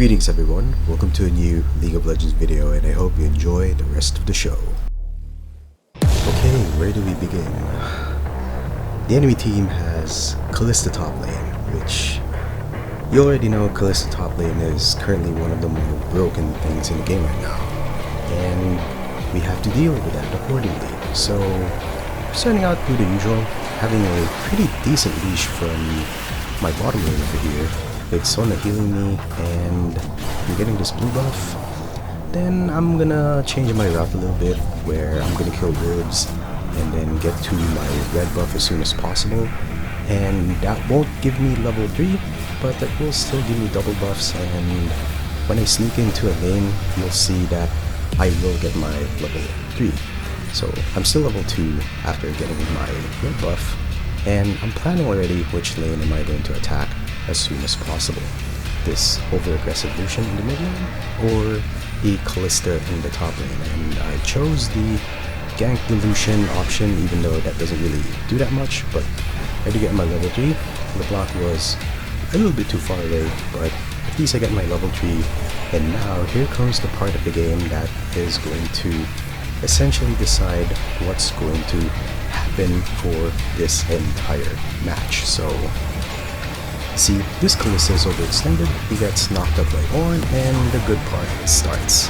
Greetings everyone, welcome to a new League of Legends video and I hope you enjoy the rest of the show. Okay, where do we begin? The enemy team has Kalista top lane, which you already know Kalista top lane is currently one of the more broken things in the game right now. And we have to deal with that accordingly. So, starting out with the usual, having a pretty decent leash from my bottom lane over here. With Sona healing me and I'm getting this blue buff, then I'm gonna change my route a little bit where I'm gonna kill wards and then get to my red buff as soon as possible, and that won't give me level 3 but that will still give me double buffs, and when I sneak into a lane you'll see that I will get my level 3. So I'm still level 2 after getting my red buff, and I'm planning already which lane am I going to attack as soon as possible. This over-aggressive Lucian in the mid lane or the Kalista in the top lane, and I chose the gank the Lucian option even though that doesn't really do that much, but I had to get my level 3. The block was a little bit too far away, but at least I get my level 3, and now here comes the part of the game that is going to essentially decide what's going to happen for this entire match. So see, this Kalista is overextended, he gets knocked up by Ornn, and the good part starts.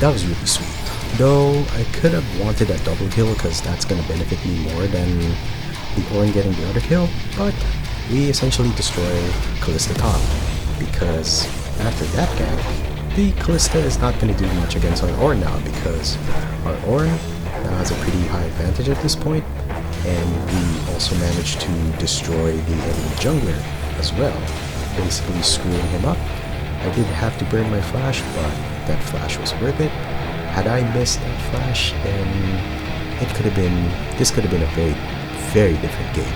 That was really sweet. Though I could have wanted a double kill because that's going to benefit me more than the Ornn getting the other kill, but we essentially destroy Kalista top because after that gank, the Kalista is not going to do much against our Ornn now because our Ornn now has a pretty high advantage at this point, and we also managed to destroy the enemy jungler as well, basically screwing him up. I did have to burn my flash, but that flash was worth it. Had I missed that flash, then this could have been a very different game.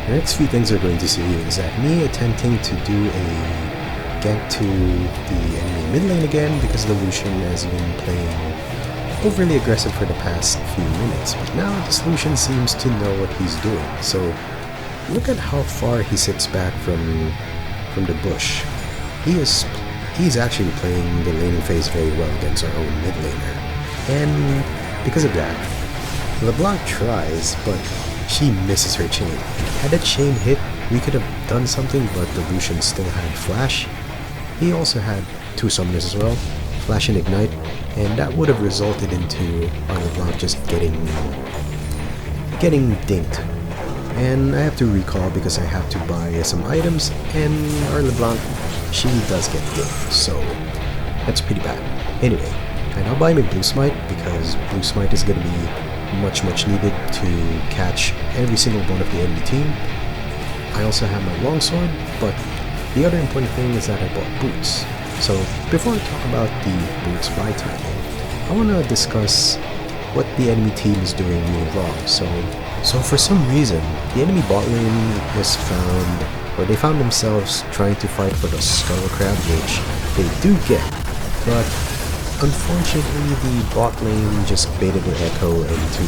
The next few things we're going to see is that me attempting to do a gank to the enemy mid lane again because the Lucian has been playing overly aggressive for the past few minutes, but now this Lucian seems to know what he's doing. So look at how far he sits back from the bush. He's actually playing the laning phase very well against our own mid laner, and because of that, LeBlanc tries, but she misses her chain. Had that chain hit, we could have done something, but the Lucian still had flash. He also had 2 summoners as well, flash and ignite, and that would have resulted into our LeBlanc just getting dinked. And I have to recall because I have to buy some items, and our LeBlanc, she does get dinked, so that's pretty bad. Anyway, I now buy my Blue Smite because Blue Smite is going to be much needed to catch every single one of the enemy team. I also have my longsword, but the other important thing is that I bought boots. So before I talk about the boots buy timing, I want to discuss what the enemy team is doing really wrong. So for some reason, the enemy bot lane they found themselves trying to fight for the Skull Crab, which they do get, but unfortunately the bot lane just baited the Ekko into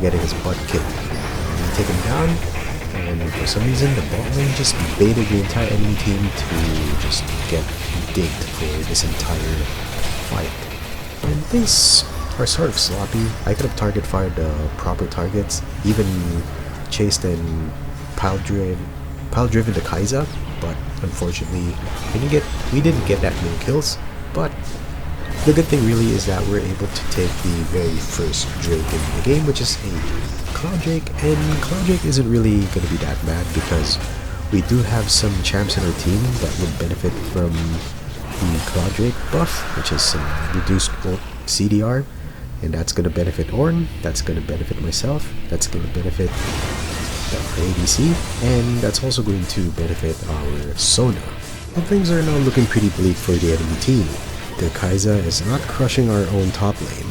getting his butt kicked. And take him down, and for some reason the bot lane just baited the entire enemy team to just get digged for this entire fight. And things are sort of sloppy. I could have target fired the proper targets, even chased and pile driven the Kai'Sa, but unfortunately we didn't get that many kills. But the good thing really is that we're able to take the very first Drake in the game, which is a Cloud Drake, and Cloud Drake isn't really going to be that bad because we do have some champs in our team that would benefit from the Cloud Drake buff, which is some reduced CDR, and that's going to benefit Ornn, that's going to benefit myself, that's going to benefit our ADC, and that's also going to benefit our Sona. And things are now looking pretty bleak for the enemy team. Their Kai'Sa is not crushing our own top lane.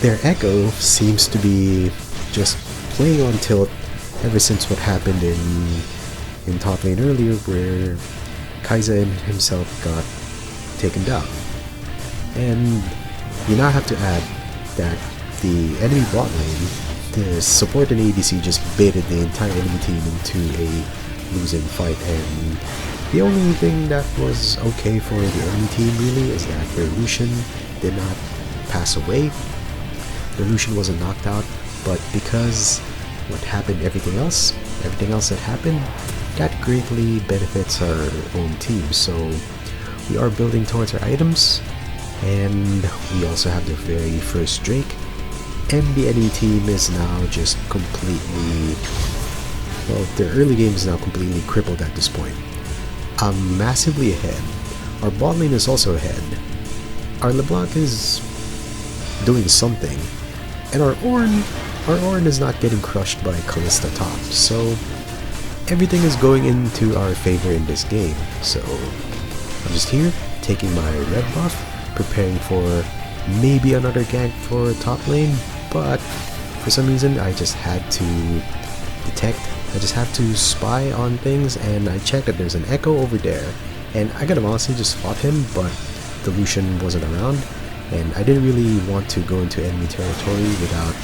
Their Ekko seems to be just playing on tilt ever since what happened in top lane earlier, where Kai'Sa himself got taken down. And you now have to add that the enemy bot lane, the support and ADC just baited the entire enemy team into a losing fight, and the only thing that was okay for the enemy team really is that Evilution did not pass away. Evilution wasn't knocked out, but because what happened, everything else that happened, that greatly benefits our own team. So we are building towards our items, and we also have the very first Drake, and the enemy team is now just completely, well, their early game is now completely crippled at this point. I'm massively ahead. Our bot lane is also ahead. Our LeBlanc is doing something, and our Ornn is not getting crushed by Kalista top. So everything is going into our favor in this game. So I'm just here taking my red buff, preparing for maybe another gank for top lane, but for some reason I just had to spy on things, and I checked that there's an Ekko over there, and I could have honestly just fought him, but the Lucian wasn't around, and I didn't really want to go into enemy territory without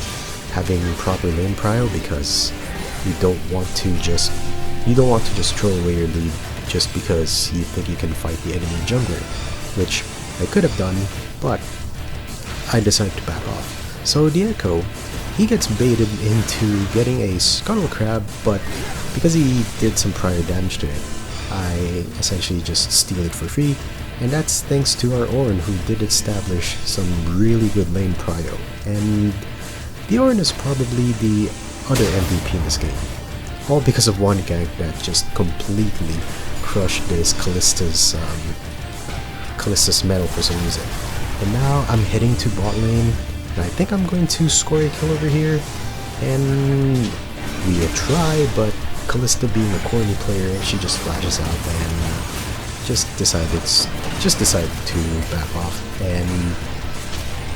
having proper lane prio, because you don't want to just throw away your lead just because you think you can fight the enemy jungler, which I could have done, but I decided to back off. So the Ekko, he gets baited into getting a Scuttle Crab, but because he did some prior damage to it, I essentially just steal it for free, and that's thanks to our Ornn, who did establish some really good lane prio. And the Ornn is probably the other MVP in this game, all because of one gank that just completely crushed this Kalista's metal for some reason. And now I'm heading to bot lane, and I think I'm going to score a kill over here, and we try, but Kalista, being a corny player, she just flashes out and just decided to back off, and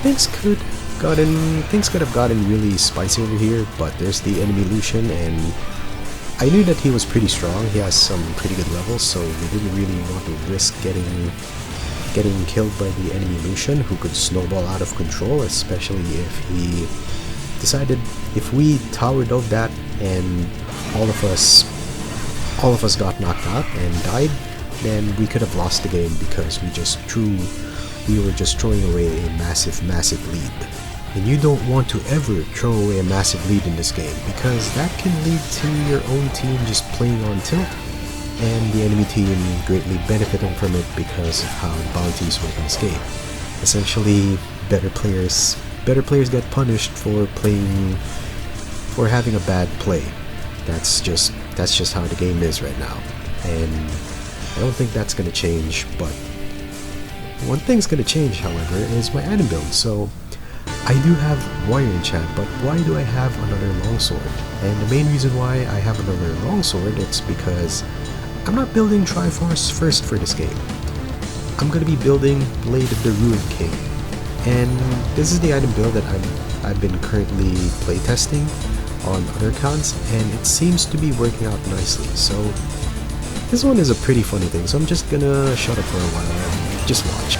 things could have gotten really spicy over here. But there's the enemy Lucian, and I knew that he was pretty strong. He has some pretty good levels, so we didn't really want to risk getting killed by the enemy Lucian, who could snowball out of control, especially if we tower dove that and all of us got knocked out and died, then we could have lost the game, because we were just throwing away a massive lead. And you don't want to ever throw away a massive lead in this game, because that can lead to your own team just playing on tilt, and the enemy team greatly benefiting from it because of how bounties work in this game. Essentially, better players get punished for having a bad play. That's just how the game is right now, and I don't think that's gonna change. But one thing's gonna change, however, is my item build. So I do have Warrior in chat, but why do I have another longsword? And the main reason why I have another longsword, it's because I'm not building Triforce first for this game. I'm gonna be building Blade of the Ruined King, and this is the item build that I've been currently playtesting on other accounts, and it seems to be working out nicely. So this one is a pretty funny thing, so I'm just gonna shut up for a while and just watch.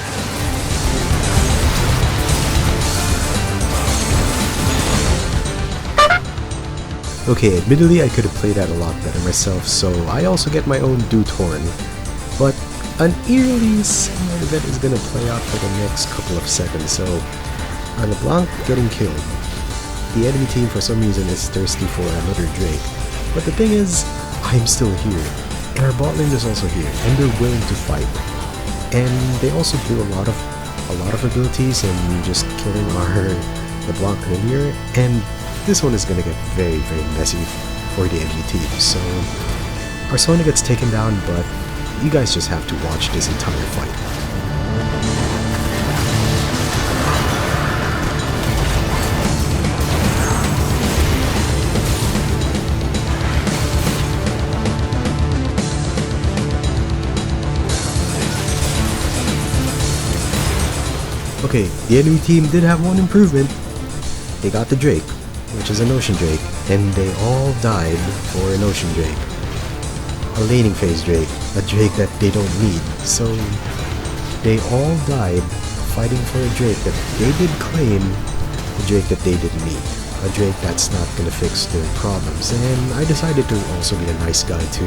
Okay, admittedly I could have played that a lot better myself, so I also get my own Dude Horn, but an eerily similar event is gonna play out for the next couple of seconds. So on LeBlanc getting killed, the enemy team for some reason is thirsty for another Drake, but the thing is, I'm still here, and our bot lane is also here, and they're willing to fight, and they also do a lot of abilities and just killing our LeBlanc earlier, and this one is gonna get very messy for the enemy team. So our Sona gets taken down, but you guys just have to watch this entire fight. Okay, the enemy team did have one improvement. They got the Drake, which is an Ocean Drake, and they all died for an Ocean Drake. A laning phase Drake, a Drake that they don't need. So they all died fighting for a Drake that they did claim, a Drake that they didn't need. A Drake that's not gonna fix their problems, and I decided to also be a nice guy to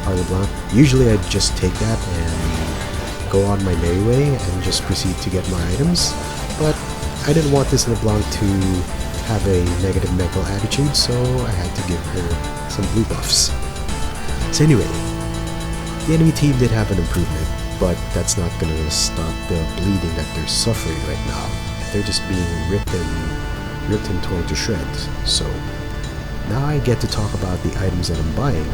our LeBlanc. Usually I'd just take that and go on my merry way and just proceed to get my items, but I didn't want this LeBlanc to have a negative mental attitude, so I had to give her some blue buffs. So anyway, the enemy team did have an improvement, but that's not gonna stop the bleeding that they're suffering right now. They're just being ripped and torn to shreds. So now I get to talk about the items that I'm buying.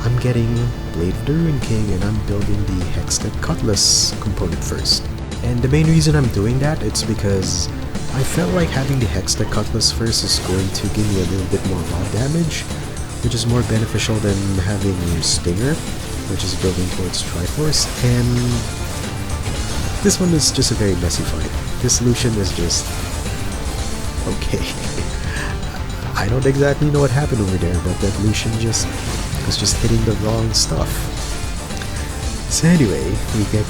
I'm getting Blade of the Ruin King, and I'm building the Hextech Cutlass component first. And the main reason I'm doing that is because I felt like having the Hextech Cutlass first is going to give me a little bit more raw damage, which is more beneficial than having Stinger, which is building towards Triforce. And this one is just a very messy fight. This Lucian is just okay. I don't exactly know what happened over there, but that Lucian was just hitting the wrong stuff. So anyway, we got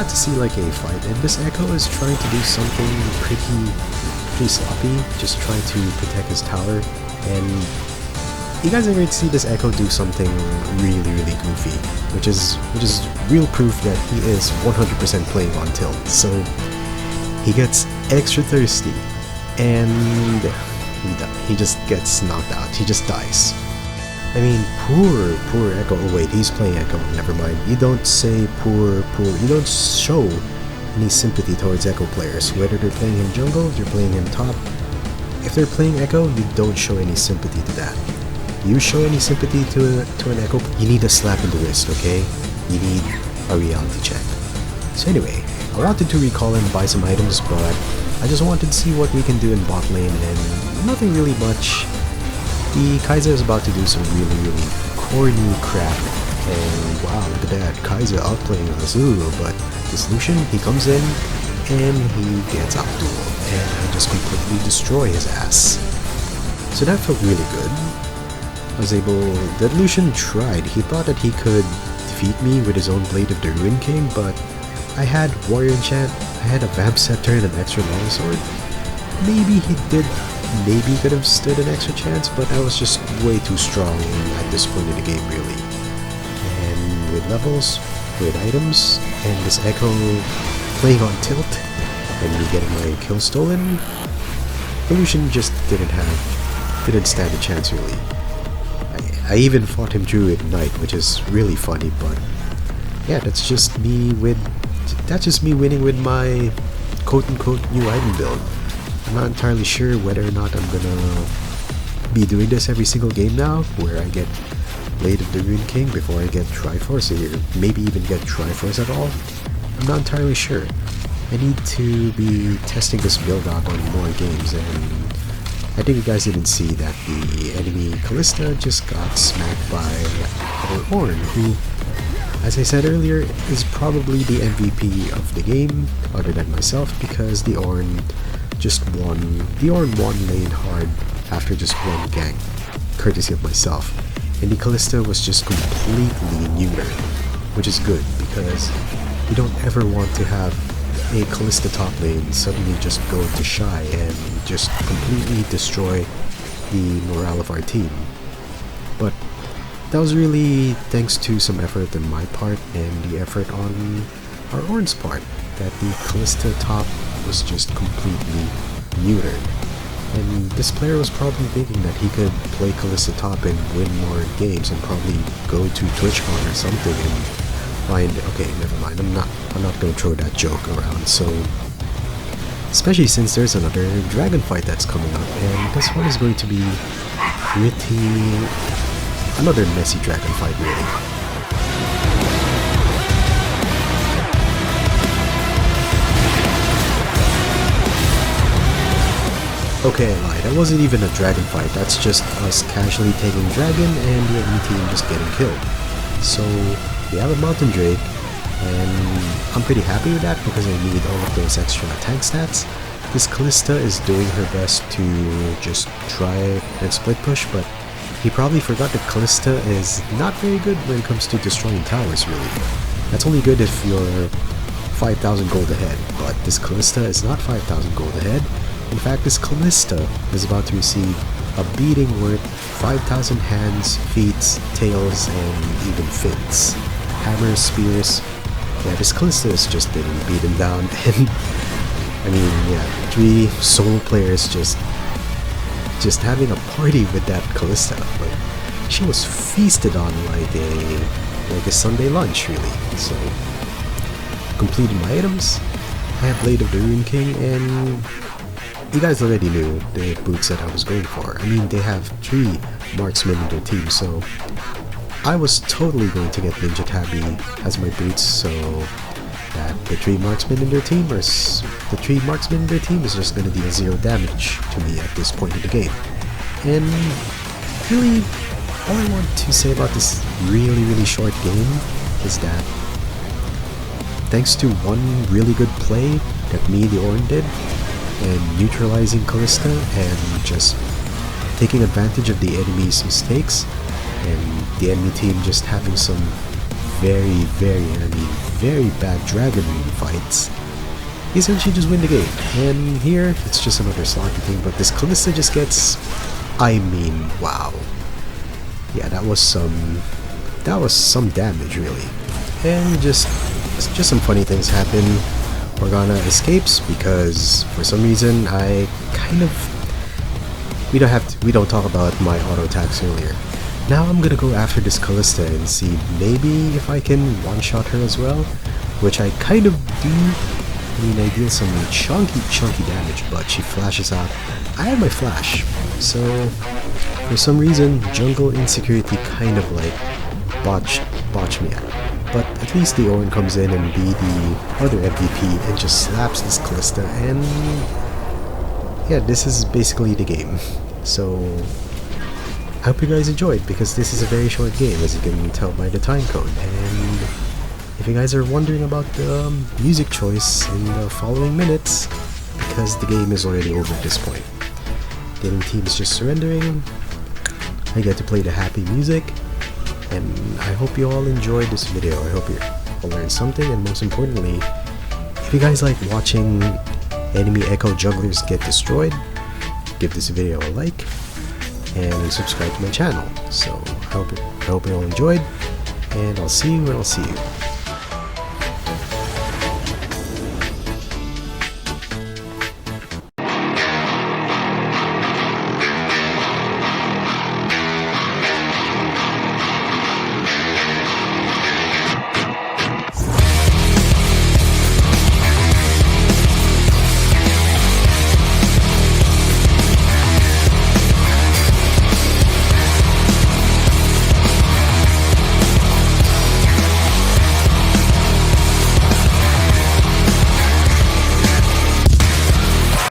to see like a fight, and this Ekko is trying to do something pretty sloppy, just trying to protect his tower, and you guys are going to see this Ekko do something really goofy, which is real proof that he is 100% playing on tilt. So he gets extra thirsty, and he just gets knocked out. He just dies. I mean, poor Ekko. Oh wait, he's playing Ekko. Never mind. You don't say poor. You don't show any sympathy towards Ekko players, whether they're playing in jungle, they're playing in top. If they're playing Ekko, you don't show any sympathy to that. You show any sympathy to an Ekko, you need a slap in the wrist, okay? You need a reality check. So anyway, I wanted to recall and buy some items, but I just wanted to see what we can do in bot lane, and nothing really much. The Kai'Sa is about to do some really corny crap, and wow, look at that, Kai'Sa outplaying Azul, but this Lucian, he comes in, and he gets outdueled, and I just completely destroy his ass. So that felt really good. That Lucian tried. He thought that he could defeat me with his own Blade of the Ruin King, but I had Warrior Enchant, I had a Vamp Scepter and an extra longsword. Maybe he could have stood an extra chance, but I was just way too strong at this point in the game, really. And with levels, with items, and this Ekko playing on tilt, and me getting my kill stolen, Lucian just didn't stand a chance, really. I even fought him through Ignite, which is really funny, but yeah, that's just me winning with my quote-unquote new item build. I'm not entirely sure whether or not I'm gonna be doing this every single game now, where I get Blade of the Ruin King before I get Triforce, or maybe even get Triforce at all. I'm not entirely sure. I need to be testing this build out on more games, and I think you guys didn't see that the enemy Kalista just got smacked by our Ornn, who, as I said earlier, is probably the MVP of the game, other than myself, because the Ornn won lane hard after just one gank, courtesy of myself, and the Kalista was just completely neutered, which is good, because we don't ever want to have a Kalista top lane suddenly just go to shy and just completely destroy the morale of our team. But that was really thanks to some effort on my part and the effort on our Ornn's part, that the Kalista top was just completely neutered. And this player was probably thinking that he could play Kalista top and win more games and probably go to TwitchCon or something and find, okay, never mind, I'm not gonna throw that joke around. So especially since there's another dragon fight that's coming up, and this one is going to be another messy dragon fight, really. Okay, I lied. That wasn't even a dragon fight. That's just us casually taking dragon and the enemy team just getting killed. So we have a mountain drake, and I'm pretty happy with that because I need all of those extra tank stats. This Kalista is doing her best to just try and split push, but he probably forgot that Kalista is not very good when it comes to destroying towers, really. That's only good if you're 5,000 gold ahead, but this Callista is not 5,000 gold ahead. In fact, this Callista is about to receive a beating worth 5,000 hands, feet, tails, and even fins. Hammers, spears. Yeah, this Callista is just getting beaten down, and I mean, yeah, 3 solo players just having a party with that Callista. Like, she was feasted on like a Sunday lunch, really. So, completed my items. I have Blade of the Rune King, and you guys already knew the boots that I was going for. I mean, they have 3 marksmen in their team, so I was totally going to get Ninja Tabby as my boots, so that the 3 marksmen in their team is just going to deal 0 damage to me at this point in the game. And really, all I want to say about this really short game is that thanks to one really good play that me, the Orin, did, and neutralizing Callista and just taking advantage of the enemy's mistakes, and the enemy team just having some very bad dragon fights, essentially just win the game. And here, it's just another sloppy thing, but this Callista just gets, I mean, wow. Yeah, that was some damage, really. And just some funny things happen. Morgana escapes because for some reason I kind of, we don't talk about my auto attacks earlier. Now I'm gonna go after this Callista and see maybe if I can one-shot her as well, which I kind of do. I mean, I deal some chunky damage, but she flashes out. I have my flash, so for some reason jungle insecurity kind of like botched me out. But at least the Orin comes in and be the other MVP and just slaps this Callista, and yeah, this is basically the game. So I hope you guys enjoyed, because this is a very short game, as you can tell by the time code. And if you guys are wondering about the music choice in the following minutes, because the game is already over at this point. The enemy team is just surrendering. I get to play the happy music. And I hope you all enjoyed this video. I hope you all learned something, and most importantly, if you guys like watching enemy Ekko Junglers get destroyed, give this video a like and subscribe to my channel. So I hope you all enjoyed, and I'll see you when I'll see you.